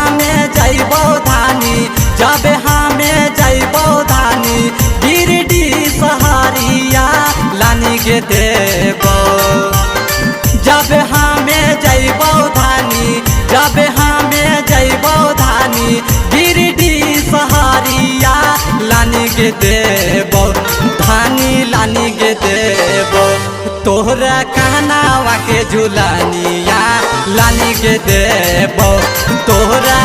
हमें जइबो धानी, जब हमें जइबो धानी गिरिडीह सहरिया लानी के देबो। जब हमें जइबो धानी, जब हमें जइबो धानी गिरिडीह सहरिया लानी के देबो, धानी लानी के देबो। तोहरा कहनावा के झुलानिया लानी के देबो, तोहरा